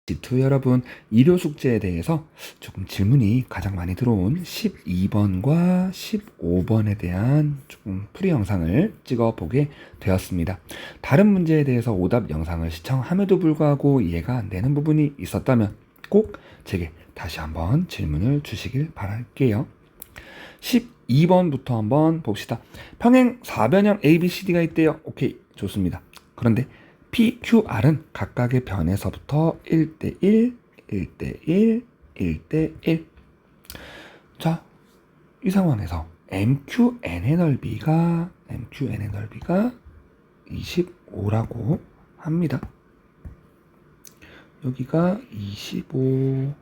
G2 여러분, 일요 숙제에 대해서 조금 질문이 가장 많이 들어온 12번과 15번에 대한 조금 풀이 영상을 찍어 보게 되었습니다. 다른 문제에 대해서 오답 영상을 시청함에도 불구하고 이해가 안 되는 부분이 있었다면 꼭 제게 다시 한번 질문을 주시길 바랄게요. 12번부터 한번 봅시다. 평행 4변형 ABCD가 있대요. 오케이, 좋습니다. 그런데 PQR은 각각의 변에서부터 1대1, 1대1, 1대1. 자, 이 상황에서 MQN의 넓이가 25라고 합니다. 여기가 25.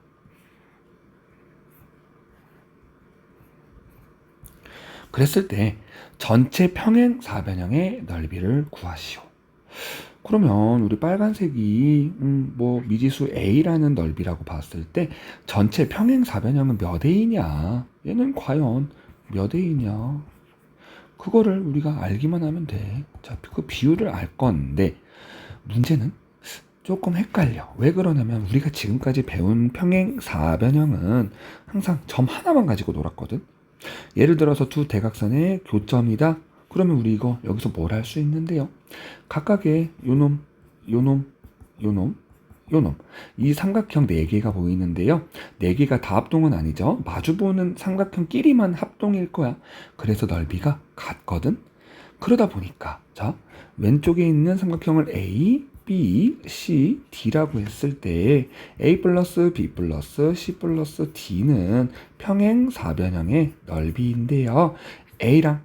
그랬을 때 전체 평행 4변형의 넓이를 구하시오. 그러면 우리 빨간색이 미지수 A라는 넓이라고 봤을 때 전체 평행 4변형은 몇 A냐? 얘는 과연 몇 A냐? 그거를 우리가 알기만 하면 돼. 자, 그 비율을 알 건데 문제는 조금 헷갈려. 왜 그러냐면 우리가 지금까지 배운 평행 4변형은 항상 점 하나만 가지고 놀았거든. 예를 들어서 두 대각선의 교점이다. 그러면 우리 이거 여기서 뭘 할 수 있는데요? 각각의 요놈 이 삼각형 4개가 보이는데요. 4개가 다 합동은 아니죠. 마주보는 삼각형끼리만 합동일 거야. 그래서 넓이가 같거든. 그러다 보니까 자, 왼쪽에 있는 삼각형을 A, B, C, D라고 했을 때 A 플러스 B 플러스 C 플러스 D는 평행 4변형의 넓이인데요. A랑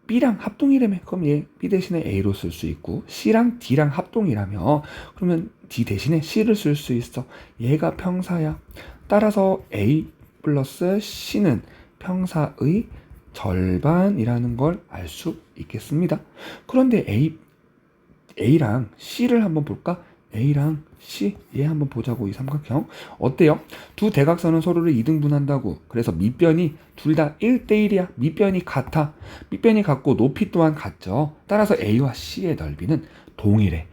B랑 합동이라며 그럼 얘 B 대신에 A로 쓸 수 있고 C랑 D랑 합동이라며 그러면 D 대신에 C를 쓸 수 있어. 얘가 평사야. 따라서 A 플러스 C는 평사의 절반이라는 걸 알 수 있겠습니다. 그런데 A랑 C를 한번 볼까? A랑 C, 얘 한번 보자고. 이 삼각형 어때요? 두 대각선은 서로를 이등분한다고. 그래서 밑변이 둘 다 1대1이야. 밑변이 같아. 밑변이 같고 높이 또한 같죠. 따라서 A와 C의 넓이는 동일해.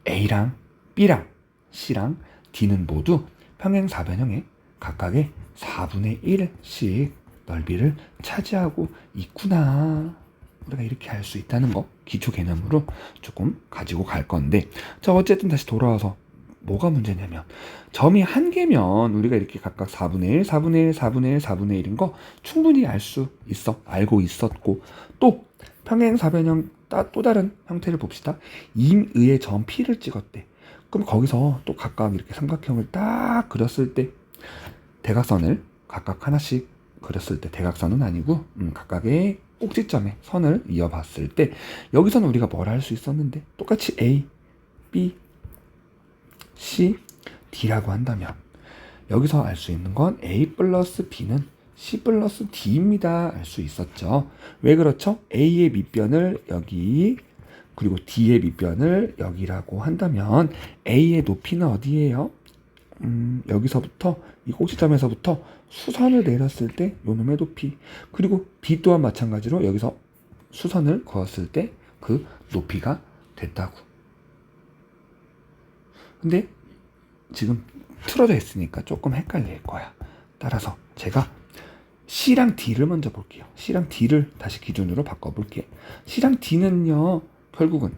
A랑 B랑 C랑 D는 모두 평행 4변형의 각각의 4분의 1씩 넓이를 차지하고 있구나. 우리가 이렇게 할 수 있다는 거 기초 개념으로 조금 가지고 갈 건데, 자, 어쨌든 다시 돌아와서 뭐가 문제냐면 점이 한 개면 우리가 이렇게 각각 4분의 1, 4분의 1, 4분의 1, 4분의 1인 거 충분히 알 수 있어. 알고 있었고, 또 평행 4변형 또 다른 형태를 봅시다. 임의의 점 P를 찍었대. 그럼 거기서 또 각각 이렇게 삼각형을 딱 그렸을 때 대각선을 각각 하나씩 그렸을 때 대각선은 아니고 각각의 꼭지점에 선을 이어봤을 때 여기서는 우리가 뭘 할 수 있었는데 똑같이 A, B, C, D라고 한다면 여기서 알 수 있는 건 A 플러스 B는 C 플러스 D입니다. 알 수 있었죠. 왜 그렇죠? A의 밑변을 여기 그리고 D의 밑변을 여기라고 한다면 A의 높이는 어디예요? 여기서부터 이 꼭지점에서부터 수선을 내렸을 때 요놈의 높이, 그리고 B 또한 마찬가지로 여기서 수선을 그었을 때 그 높이가 됐다고. 근데 지금 틀어져 있으니까 조금 헷갈릴 거야. 따라서 제가 C랑 D를 먼저 볼게요. C랑 D를 다시 기준으로 바꿔볼게. C랑 D는요, 결국은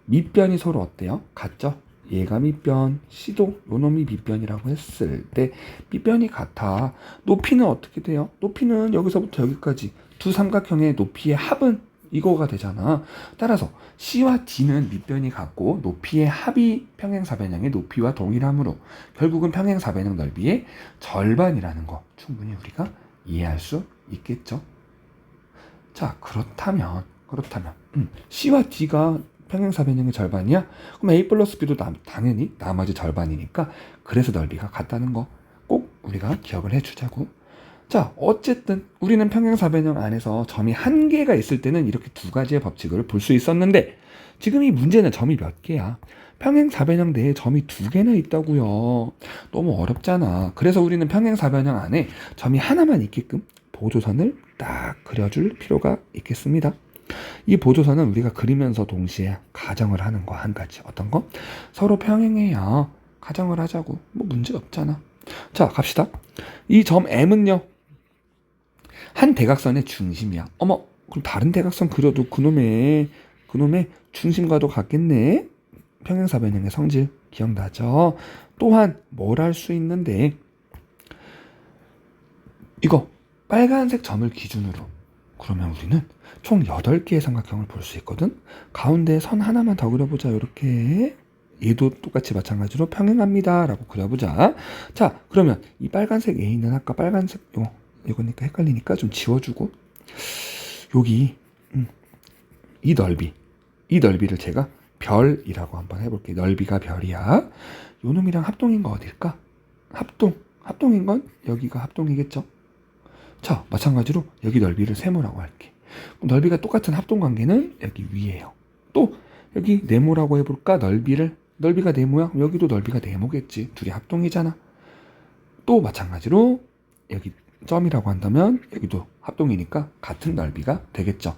밑변이 서로 어때요? 같죠? 얘가 밑변, C도 요놈이 밑변이라고 했을 때 밑변이 같아. 높이는 어떻게 돼요? 높이는 여기서부터 여기까지 두 삼각형의 높이의 합은 이거가 되잖아. 따라서 C와 D는 밑변이 같고 높이의 합이 평행 4변형의 높이와 동일하므로 결국은 평행 4변형 넓이의 절반이라는 거 충분히 우리가 이해할 수 있겠죠. 자, 그렇다면 C와 D가 평행 4변형의 절반이야? 그럼 A 플러스 B도 당연히 나머지 절반이니까 그래서 넓이가 같다는 거 꼭 우리가 기억을 해주자고. 자, 어쨌든 우리는 평행 4변형 안에서 점이 한 개가 있을 때는 이렇게 두 가지의 법칙을 볼 수 있었는데 지금 이 문제는 점이 몇 개야? 평행 4변형 내에 점이 2개나 있다고요. 너무 어렵잖아. 그래서 우리는 평행 4변형 안에 점이 하나만 있게끔 보조선을 딱 그려줄 필요가 있겠습니다. 이 보조선은 우리가 그리면서 동시에 가정을 하는 거 한 가지. 어떤 거? 서로 평행해요. 가정을 하자고. 뭐 문제 없잖아. 자, 갑시다. 이 점 M은요, 한 대각선의 중심이야. 어머, 그럼 다른 대각선 그려도 그놈의 중심과도 같겠네. 평행사변형의 성질 기억나죠? 또한 뭘 할 수 있는데, 이거 빨간색 점을 기준으로 그러면 우리는 총 8개의 삼각형을 볼 수 있거든. 가운데 선 하나만 더 그려보자. 이렇게 얘도 똑같이 마찬가지로 평행합니다 라고 그려보자. 자, 그러면 이 빨간색 A는 아까 빨간색 이거니까 헷갈리니까 좀 지워주고, 여기 이 넓이를 제가 별이라고 한번 해볼게요. 넓이가 별이야. 요 놈이랑 합동인 거 어딜까? 합동인 건 여기가 합동이겠죠. 자, 마찬가지로 여기 넓이를 세모라고 할게. 넓이가 똑같은 합동관계는 여기 위에요. 또 여기 네모라고 해볼까? 넓이가 네모야? 여기도 넓이가 네모겠지. 둘이 합동이잖아. 또 마찬가지로 여기 점이라고 한다면 여기도 합동이니까 같은 넓이가 되겠죠.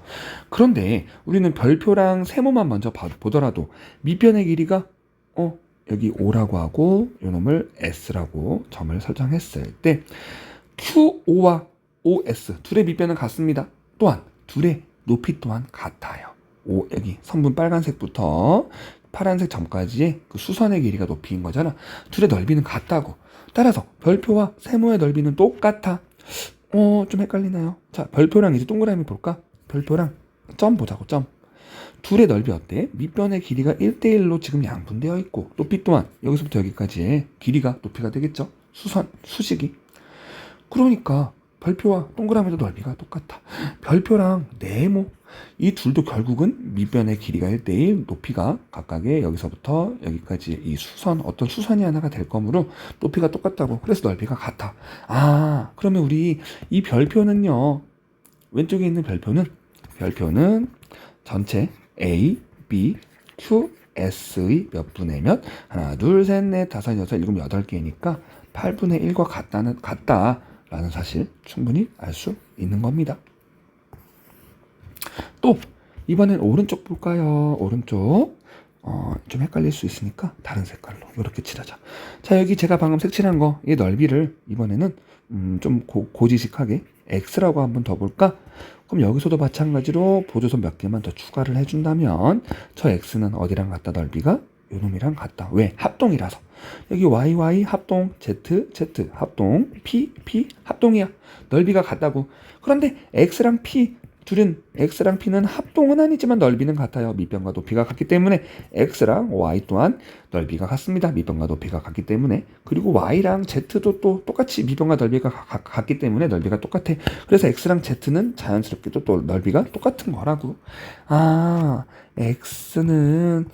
그런데 우리는 별표랑 세모만 먼저 보더라도 밑변의 길이가 여기 O라고 하고 요놈을 S라고 점을 설정했을 때 QO와 OS 둘의 밑변은 같습니다. 또한 둘의 높이 또한 같아요. 여기 선분 빨간색부터 파란색 점까지의 그 수선의 길이가 높이인 거잖아. 둘의 넓이는 같다고. 따라서 별표와 세모의 넓이는 똑같아. 좀 헷갈리나요? 자, 별표랑 이제 동그라미 볼까? 별표랑 점 보자고, 점. 둘의 넓이 어때? 밑변의 길이가 1대1로 지금 양분되어 있고, 높이 또한 여기서부터 여기까지의 길이가 높이가 되겠죠? 수직이. 그러니까 별표와 동그라미도 넓이가 똑같아. 별표랑 네모, 이 둘도 결국은 밑변의 길이가 1대1, 높이가 각각의 여기서부터 여기까지 이 어떤 수선이 하나가 될 거므로 높이가 똑같다고. 그래서 넓이가 같아. 그러면 우리 이 별표는요, 왼쪽에 있는 별표는 전체 A, B, Q, S의 몇 분의 몇? 하나, 둘, 셋, 넷, 다섯, 여섯, 일곱, 8개니까 8분의 1과 같다라는 사실 충분히 알 수 있는 겁니다. 또 이번엔 오른쪽 볼까요? 오른쪽 좀 헷갈릴 수 있으니까 다른 색깔로 이렇게 칠하자. 자, 여기 제가 방금 색칠한 거, 이 넓이를 이번에는 좀 고지식하게 X라고 한번 더 볼까? 그럼 여기서도 마찬가지로 보조선 몇 개만 더 추가를 해준다면 저 X는 어디랑 같다? 넓이가 요놈이랑 같다. 왜? 합동이라서. 여기 YY 합동, Z 합동, P 합동이야. 넓이가 같다고. 그런데 X랑 P는 합동은 아니지만 넓이는 같아요. 밑변과 높이가 같기 때문에 X랑 Y 또한 넓이가 같습니다. 밑변과 높이가 같기 때문에. 그리고 Y랑 Z도 또 똑같이 밑변과 넓이가 같기 때문에 넓이가 똑같아. 그래서 X랑 Z는 자연스럽게도 또 넓이가 똑같은 거라고. X는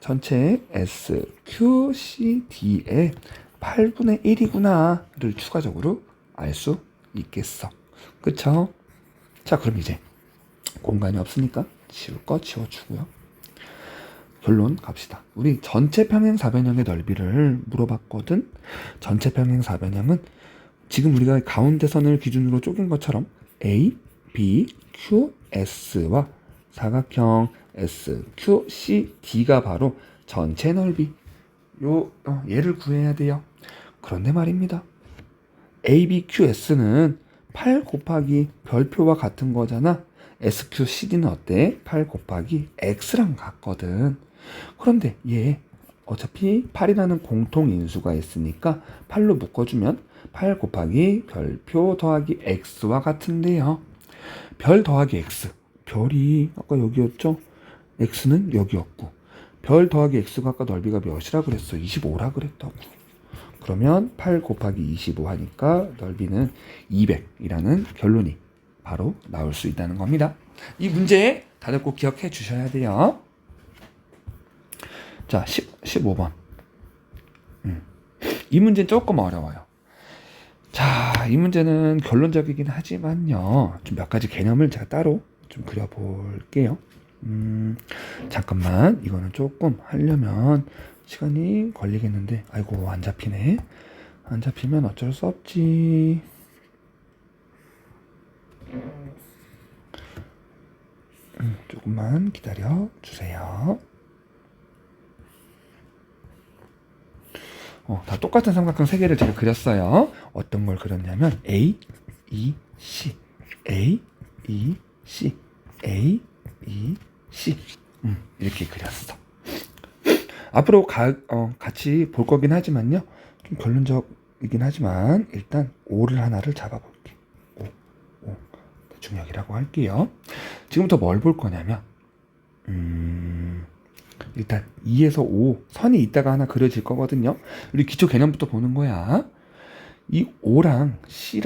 전체 S, Q, C, D의 8분의 1이구나를 추가적으로 알 수 있겠어. 그쵸? 자, 그럼 이제 공간이 없으니까 지울 거 지워주고요. 결론 갑시다. 우리 전체 평행사변형의 넓이를 물어봤거든. 전체 평행사변형은 지금 우리가 가운데 선을 기준으로 쪼갠 것처럼 A, B, Q, S와 사각형 S, Q, C, D가 바로 전체 넓이. 얘를 구해야 돼요. 그런데 말입니다. A, B, Q, S는 8 곱하기 별표와 같은 거잖아. SQCD는 어때? 8 곱하기 X랑 같거든. 그런데 얘 어차피 8이라는 공통인수가 있으니까 8로 묶어주면 8 곱하기 별표 더하기 X와 같은데요. 별 더하기 X. 별이 아까 여기였죠? X는 여기였고. 별 더하기 X가 아까 넓이가 몇이라 그랬어? 25라 그랬다고. 그러면 8 곱하기 25 하니까 넓이는 200이라는 결론이 바로 나올 수 있다는 겁니다. 이 문제 다들 꼭 기억해 주셔야 돼요. 자, 15번. 이 문제는 조금 어려워요. 자, 이 문제는 결론적이긴 하지만요. 좀 몇 가지 개념을 제가 따로 좀 그려볼게요. 잠깐만. 이거는 조금 하려면 시간이 걸리겠는데, 아이고, 안 잡히네. 안 잡히면 어쩔 수 없지. 조금만 기다려 주세요. 다 똑같은 삼각형 세 개를 제가 그렸어요. 어떤 걸 그렸냐면 A, E, C, A, E, C, A, E, C 이렇게 그렸어. 앞으로 같이 볼 거긴 하지만요. 좀 결론적이긴 하지만 일단 O를 하나를 잡아볼게. O. 대충 여기라고 할게요. 지금부터 뭘 볼 거냐면 일단 2에서 5 선이 있다가 하나 그려질 거거든요. 우리 기초 개념부터 보는 거야. 이 O랑 C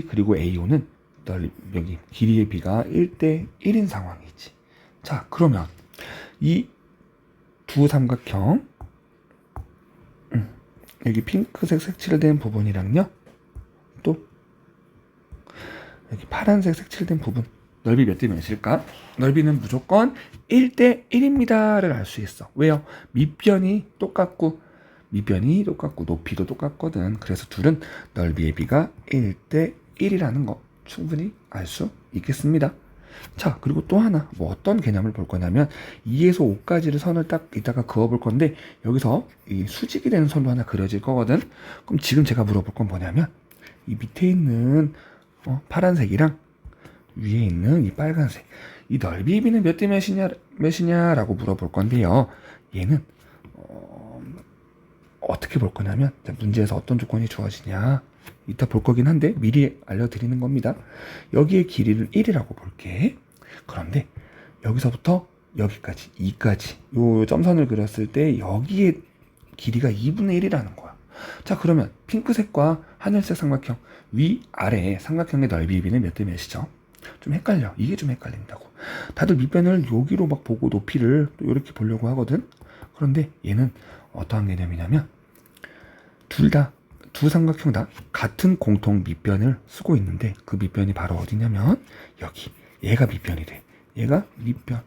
그리고 AO는 여기 길이의 비가 1대 1인 상황이지. 자, 그러면 이 두 삼각형 여기 핑크색 색칠된 부분이랑요, 또 여기 파란색 색칠된 부분 넓이 몇 대 몇일까? 넓이는 무조건 1대 1입니다를 알 수 있어. 왜요? 밑변이 똑같고 높이도 똑같거든. 그래서 둘은 넓이의 비가 1대 1이라는 거 충분히 알 수 있겠습니다. 자, 그리고 또 하나 어떤 개념을 볼 거냐면 2에서 5까지를 선을 딱 이따가 그어 볼 건데 여기서 이 수직이 되는 선도 하나 그려질 거거든. 그럼 지금 제가 물어볼 건 뭐냐면 이 밑에 있는 파란색이랑 위에 있는 이 빨간색 이 넓이의 비는 몇 대 몇이냐라고 물어볼 건데요. 얘는 어떻게 볼 거냐면 문제에서 어떤 조건이 주어지냐 이따 볼 거긴 한데 미리 알려드리는 겁니다. 여기의 길이를 1이라고 볼게. 그런데 여기서부터 여기까지 2까지 요 점선을 그렸을 때 여기의 길이가 2분의 1이라는 거야. 자, 그러면 핑크색과 하늘색 삼각형 위아래 삼각형의 넓이의 비는 몇 대 몇이죠? 좀 헷갈려. 이게 좀 헷갈린다고. 다들 밑변을 여기로 막 보고 높이를 또 이렇게 보려고 하거든. 그런데 얘는 어떠한 개념이냐면 두 삼각형 다 같은 공통 밑변을 쓰고 있는데 그 밑변이 바로 어디냐면 여기. 얘가 밑변이 돼. 얘가 밑변.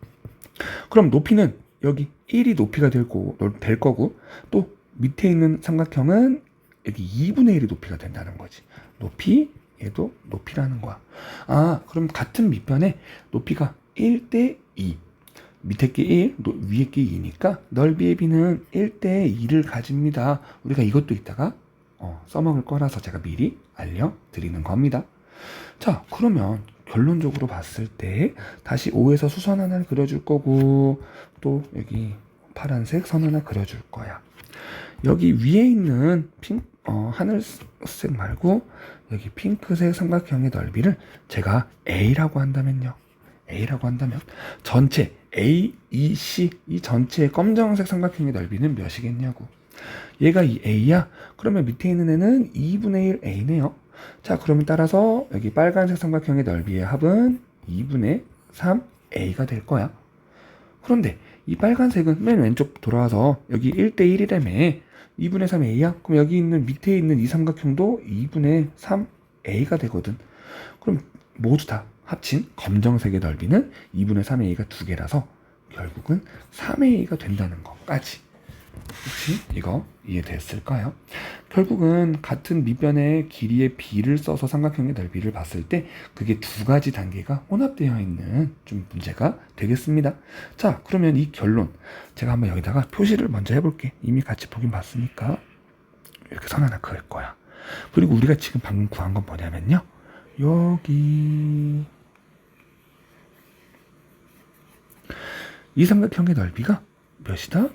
그럼 높이는 여기 1이 높이가 될 거고 또 밑에 있는 삼각형은 여기 2분의 1이 높이가 된다는 거지. 높이, 얘도 높이라는 거야. 아, 그럼 같은 밑변에 높이가 1대 2. 밑에 게 1, 위에 게 2니까 넓이의 비는 1대 2를 가집니다. 우리가 이것도 이따가 써먹을 거라서 제가 미리 알려드리는 겁니다. 자, 그러면 결론적으로 봤을 때 다시 5에서 수선 하나를 그려줄 거고 또 여기 파란색 선 하나 그려줄 거야. 여기 위에 있는 하늘색 말고 여기 핑크색 삼각형의 넓이를 제가 A라고 한다면 전체 A, E, C 이 전체 검정색 삼각형의 넓이는 몇이겠냐고. 얘가 이 A야? 그러면 밑에 있는 애는 2분의 1 A네요. 자, 그러면 따라서 여기 빨간색 삼각형의 넓이의 합은 2분의 3 A가 될 거야. 그런데 이 빨간색은 맨 왼쪽 돌아와서 여기 1대 1이라며 2분의 3 A야? 그럼 여기 있는 밑에 있는 이 삼각형도 2분의 3 A가 되거든. 그럼 모두 다 합친 검정색의 넓이는 2분의 3 A가 두 개라서 결국은 3A가 된다는 것까지. 혹시 이거 이해됐을까요? 결국은 같은 밑변의 길이의 비를 써서 삼각형의 넓이를 봤을 때 그게 두 가지 단계가 혼합되어 있는 좀 문제가 되겠습니다. 자, 그러면 이 결론 제가 한번 여기다가 표시를 먼저 해볼게. 이미 같이 보긴 봤으니까 이렇게 선 하나 그을 거야. 그리고 우리가 지금 방금 구한 건 뭐냐면요, 여기 이 삼각형의 넓이가 몇이다?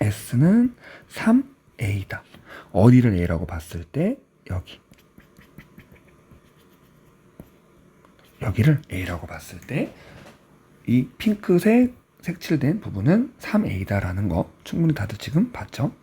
S는 3A다. 어디를 A라고 봤을 때 여기를 A라고 봤을 때 이 핑크색 색칠된 부분은 3A다라는 거 충분히 다들 지금 봤죠?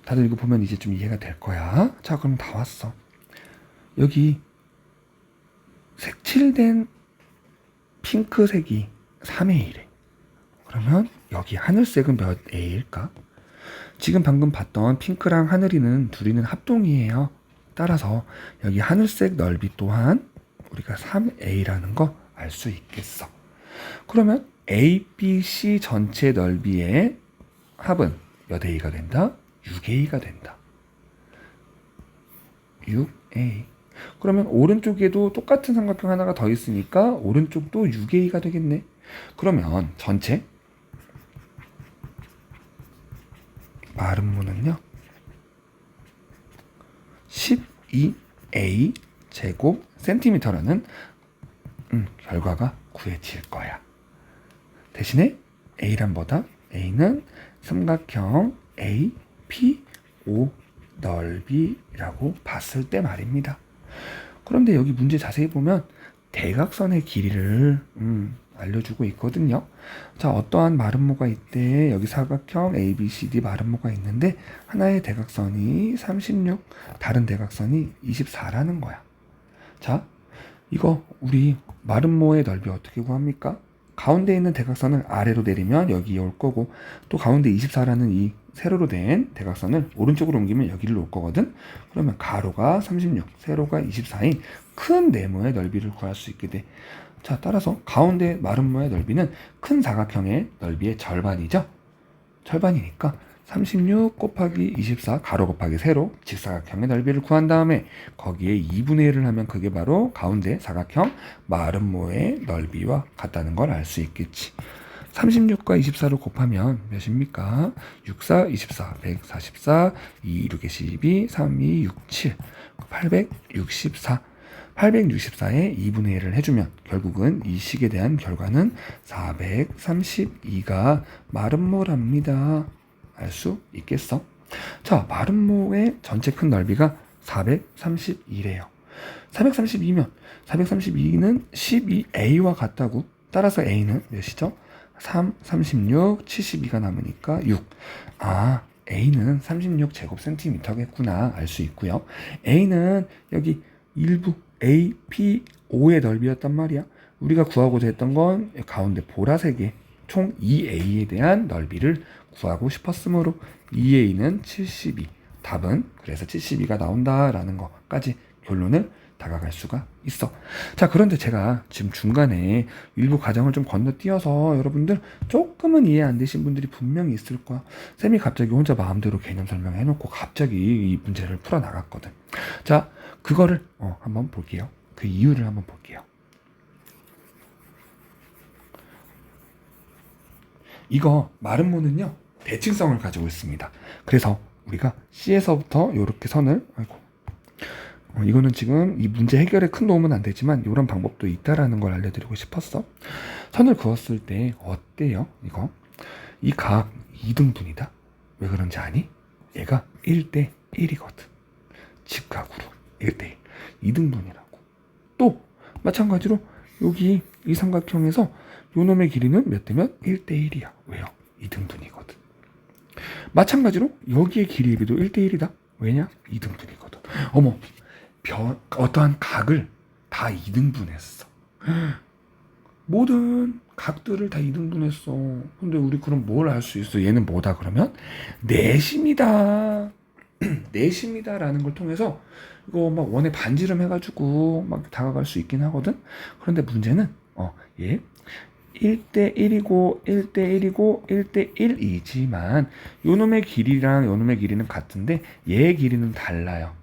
다들 이거 보면 이제 좀 이해가 될 거야. 자, 그럼 다 왔어. 여기 색칠된 핑크색이 3A래. 그러면 여기 하늘색은 몇 A일까? 지금 방금 봤던 핑크랑 하늘이는 둘이는 합동이에요. 따라서 여기 하늘색 넓이 또한 우리가 3A라는 거 알 수 있겠어. 그러면 ABC 전체 넓이의 합은 몇 A가 된다? 6A가 된다. 6A. 그러면 오른쪽에도 똑같은 삼각형 하나가 더 있으니까 오른쪽도 6A가 되겠네. 그러면 전체 마름모는요 12A 제곱 센티미터라는 결과가 구해질 거야. 대신에 A란 뭐다? A는 삼각형 APO 넓이라고 봤을 때 말입니다. 그런데 여기 문제 자세히 보면 대각선의 길이를 알려주고 있거든요. 자, 어떠한 마름모가 있대? 여기 사각형 ABCD 마름모가 있는데 하나의 대각선이 36, 다른 대각선이 24라는 거야. 자, 이거 우리 마름모의 넓이 어떻게 구합니까? 가운데 있는 대각선을 아래로 내리면 여기에 올 거고, 또 가운데 24라는 이 세로로 된 대각선을 오른쪽으로 옮기면 여기를 올 거거든. 그러면 가로가 36, 세로가 24인 큰 네모의 넓이를 구할 수 있게 돼. 자, 따라서 가운데 마름모의 넓이는 큰 사각형의 넓이의 절반이죠. 절반이니까 36 곱하기 24 가로 곱하기 세로 직사각형의 넓이를 구한 다음에 거기에 2분의 1을 하면 그게 바로 가운데 사각형 마름모의 넓이와 같다는 걸 알 수 있겠지. 36과 24를 곱하면 몇입니까? 6, 4, 24, 144, 2, 6에 12, 3, 2, 6, 7, 864. 864에 2분의 1을 해주면 결국은 이 식에 대한 결과는 432가 마름모랍니다. 알 수 있겠어? 자, 마름모의 전체 큰 넓이가 432래요. 432면 432는 12A와 같다고. 따라서 A는 몇이죠? 3, 36, 72가 남으니까 6. 아, A는 36 제곱센티미터겠구나. 알 수 있고요. A는 여기 일부 APO의 넓이였단 말이야. 우리가 구하고자 했던 건 가운데 보라색의 총 2A에 대한 넓이를 구하고 싶었으므로 2A는 72. 답은 그래서 72가 나온다라는 것까지 결론을 다가갈 수가 있어. 자, 그런데 제가 지금 중간에 일부 과정을 좀 건너뛰어서 여러분들 조금은 이해 안 되신 분들이 분명히 있을 거야. 쌤이 갑자기 혼자 마음대로 개념 설명해놓고 갑자기 이 문제를 풀어나갔거든. 자, 그거를 한번 볼게요. 그 이유를 한번 볼게요. 이거 마름모는요 대칭성을 가지고 있습니다. 그래서 우리가 C에서부터 이렇게 선을 이거는 지금 이 문제 해결에 큰 도움은 안 되지만 이런 방법도 있다라는 걸 알려드리고 싶었어. 선을 그었을 때 어때요? 이거 이 각 2등분이다. 왜 그런지 아니? 얘가 1대 1이거든. 직각으로 1대 1 2등분이라고. 또 마찬가지로 여기 이 삼각형에서 요 놈의 길이는 몇 대면 1대 1이야. 왜요? 2등분이거든. 마찬가지로 여기의 길이에 비도 1대 1이다. 왜냐? 2등분이거든. 어머, 어떠한 각을 다 2등분했어. 모든 각들을 다 2등분했어. 근데 우리 그럼 뭘 알 수 있어? 얘는 뭐다 그러면? 내심이다. 내심이다라는 걸 통해서 이거 막 원에 반지름 해가지고 막 다가갈 수 있긴 하거든. 그런데 문제는 얘 1대 1이고 1대 1이고 1대 1이지만 요놈의 길이랑 요놈의 길이는 같은데 얘의 길이는 달라요.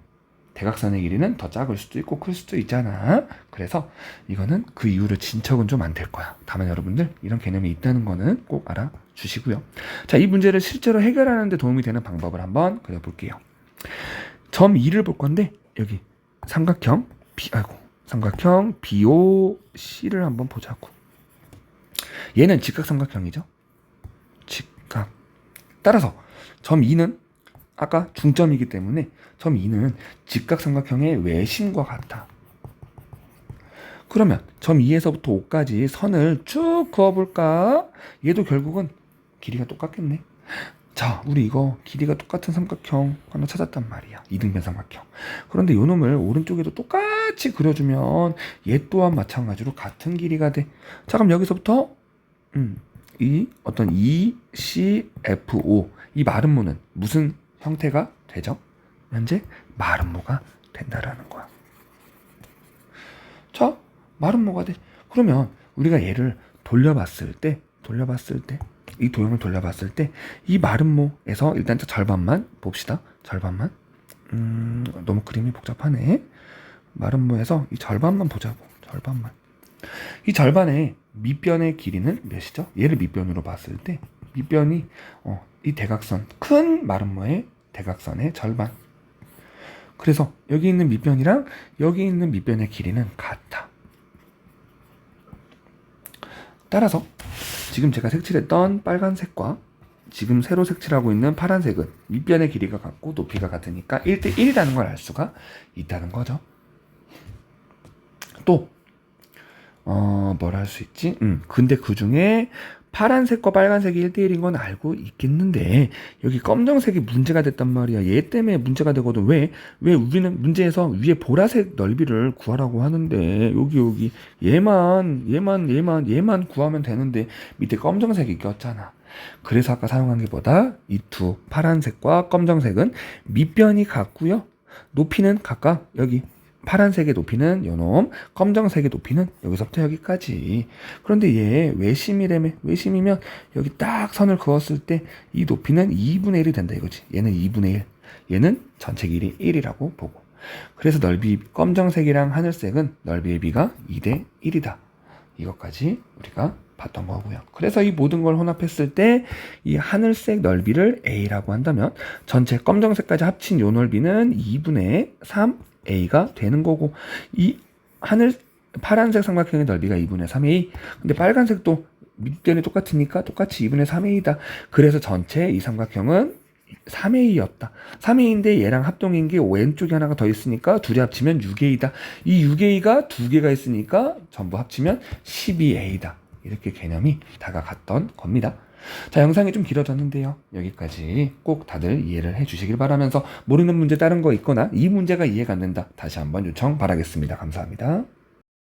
대각선의 길이는 더 작을 수도 있고 클 수도 있잖아. 그래서 이거는 그 이후로 진척은 좀 안 될 거야. 다만 여러분들 이런 개념이 있다는 거는 꼭 알아주시고요. 자, 이 문제를 실제로 해결하는 데 도움이 되는 방법을 한번 그려볼게요. 점 2를 볼 건데 여기 삼각형 BOC를 한번 보자고. 얘는 직각삼각형이죠. 직각. 따라서 점 2는 아까 중점이기 때문에 점 2는 직각삼각형의 외심과 같다. 그러면 점 2에서부터 5까지 선을 쭉 그어볼까? 얘도 결국은 길이가 똑같겠네. 자, 우리 이거 길이가 똑같은 삼각형 하나 찾았단 말이야. 2등변 삼각형. 그런데 요 놈을 오른쪽에도 똑같이 그려주면 얘 또한 마찬가지로 같은 길이가 돼. 자, 그럼 여기서부터 이 어떤 ECFO 이 마름모는 무슨 형태가 되죠? 현재 마름모가 된다라는 거야. 자, 마름모가 돼. 그러면 우리가 얘를 돌려봤을 때 돌려봤을 때, 이 도형을 돌려봤을 때 이 마름모에서 일단 절반만 봅시다. 절반만. 너무 그림이 복잡하네. 마름모에서 이 절반만 보자고. 절반만. 이 절반의 밑변의 길이는 몇이죠? 얘를 밑변으로 봤을 때 밑변이 이 대각선, 큰 마름모의 대각선의 절반. 그래서 여기 있는 밑변이랑 여기 있는 밑변의 길이는 같다. 따라서 지금 제가 색칠했던 빨간색과 지금 새로 색칠하고 있는 파란색은 밑변의 길이가 같고 높이가 같으니까 1대1이라는 걸 알 수가 있다는 거죠. 또 뭘 할 수 있지? 근데 그 중에 파란색과 빨간색이 1대1인 건 알고 있겠는데 여기 검정색이 문제가 됐단 말이야. 얘 때문에 문제가 되거든. 왜 우리는 문제에서 위에 보라색 넓이를 구하라고 하는데 여기 얘만 구하면 되는데 밑에 검정색이 꼈잖아. 그래서 아까 사용한 게 뭐다? 이 두 파란색과 검정색은 밑변이 같고요. 높이는 각각 여기 파란색의 높이는 요놈, 검정색의 높이는 여기서부터 여기까지. 그런데 얘 외심이라며. 외심이면 여기 딱 선을 그었을 때 이 높이는 2분의 1이 된다 이거지. 얘는 2분의 1. 얘는 전체 길이 1이라고 보고. 그래서 넓이 검정색이랑 하늘색은 넓이의 비가 2대 1이다. 이것까지 우리가 봤던 거고요. 그래서 이 모든 걸 혼합했을 때 이 하늘색 넓이를 A라고 한다면 전체 검정색까지 합친 요 넓이는 2분의 3 A가 되는 거고, 이 파란색 삼각형의 넓이가 2분의 3A. 근데 빨간색도 밑변이 똑같으니까 똑같이 2분의 3A다. 그래서 전체 이 삼각형은 3A였다. 3A인데 얘랑 합동인 게 왼쪽에 하나가 더 있으니까 둘이 합치면 6A다. 이 6A가 두 개가 있으니까 전부 합치면 12A다. 이렇게 개념이 다가갔던 겁니다. 자, 영상이 좀 길어졌는데요. 여기까지 꼭 다들 이해를 해주시길 바라면서 모르는 문제 다른 거 있거나 이 문제가 이해가 안 된다. 다시 한번 요청 바라겠습니다. 감사합니다.